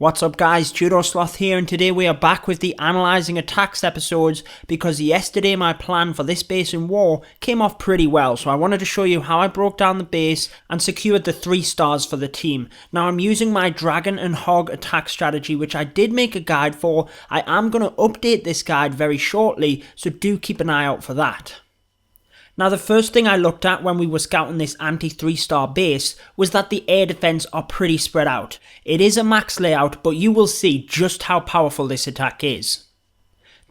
What's up guys, Judo Sloth here, and today we are back with the Analysing attacks episodes because yesterday my plan for this base in war came off pretty well, so I wanted to show you how I broke down the base and secured the 3 stars for the team. Now I'm using my Dragon and Hog attack strategy, which I did make a guide for. I am going to update this guide very shortly, so do keep an eye out for that. Now the first thing I looked at when we were scouting this anti-3-star base was that the air defense are pretty spread out. It is a max layout, but you will see just how powerful this attack is.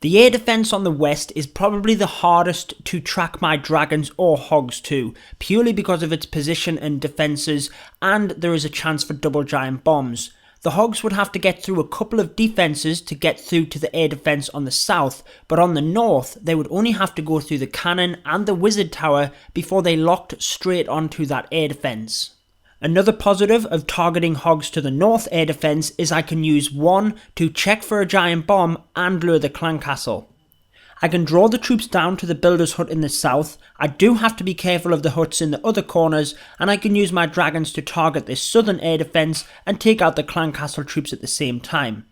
The air defense on the west is probably the hardest to track my dragons or hogs to, purely because of its position and defenses, and there is a chance for double giant bombs. The hogs would have to get through a couple of defences to get through to the air defence on the south, but on the north they would only have to go through the cannon and the wizard tower before they locked straight onto that air defence. Another positive of targeting hogs to the north air defence is I can use one to check for a giant bomb and lure the clan castle. I can draw the troops down to the builder's hut in the south. I do have to be careful of the huts in the other corners, and I can use my dragons to target this southern air defence and take out the clan castle troops at the same time.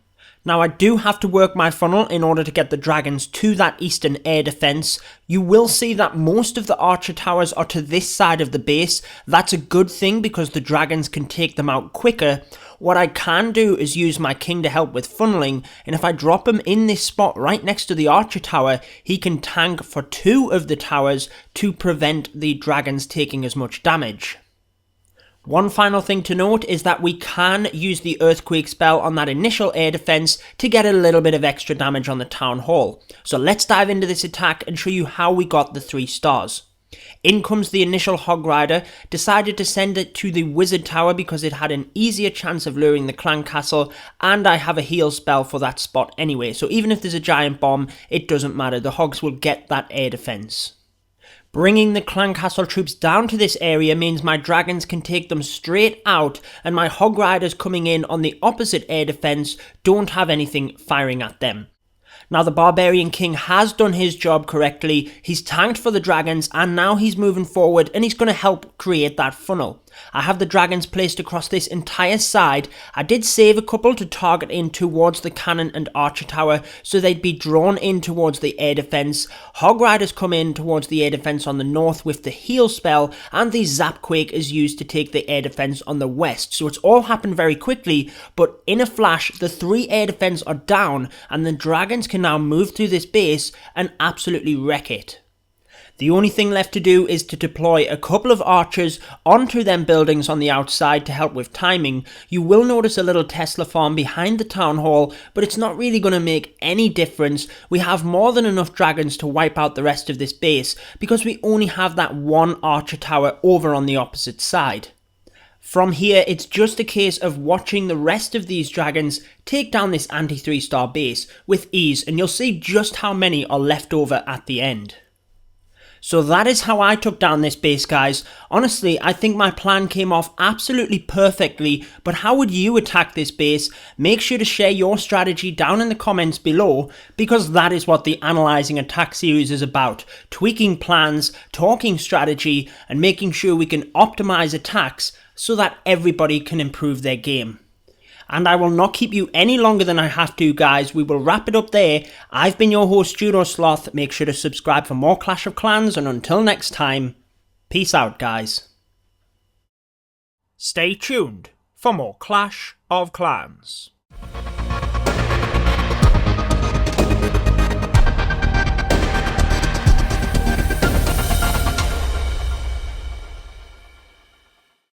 Now I do have to work my funnel in order to get the dragons to that eastern air defence. You will see that most of the archer towers are to this side of the base. That's a good thing because the dragons can take them out quicker. What I can do is use my king to help with funneling, and if I drop him in this spot right next to the archer tower, he can tank for 2 of the towers to prevent the dragons taking as much damage. One final thing to note is that we can use the earthquake spell on that initial air defense to get a little bit of extra damage on the town hall. So let's dive into this attack and show you how we got the 3 stars. In comes the initial hog rider, decided to send it to the wizard tower because it had an easier chance of luring the clan castle, and I have a heal spell for that spot anyway, so even if there's a giant bomb, it doesn't matter, the hogs will get that air defense. Bringing the clan castle troops down to this area means my dragons can take them straight out, and my hog riders coming in on the opposite air defense don't have anything firing at them. Now the barbarian king has done his job correctly, he's tanked for the dragons, and now he's moving forward and he's going to help create that funnel. I have the dragons placed across this entire side. I did save a couple to target in towards the cannon and archer tower so they'd be drawn in towards the air defense. Hog riders come in towards the air defense on the north with the heal spell, and the zap quake is used to take the air defense on the west. So it's all happened very quickly, but in a flash the 3 air defense are down and the dragons can now move through this base and absolutely wreck it. The only thing left to do is to deploy a couple of archers onto them buildings on the outside to help with timing. You will notice a little Tesla farm behind the town hall, but it's not really going to make any difference. We have more than enough dragons to wipe out the rest of this base because we only have that one archer tower over on the opposite side. From here, it's just a case of watching the rest of these dragons take down this anti-3-star base with ease, and you'll see just how many are left over at the end. So that is how I took down this base, guys. Honestly, I think my plan came off absolutely perfectly, but how would you attack this base? Make sure to share your strategy down in the comments below, because that is what the Analysing Attack series is about. Tweaking plans, talking strategy, and making sure we can optimize attacks so that everybody can improve their game. And I will not keep you any longer than I have to, guys. We will wrap it up there. I've been your host, Judo Sloth. Make sure to subscribe for more Clash of Clans, and until next time, peace out, guys. Stay tuned for more Clash of Clans.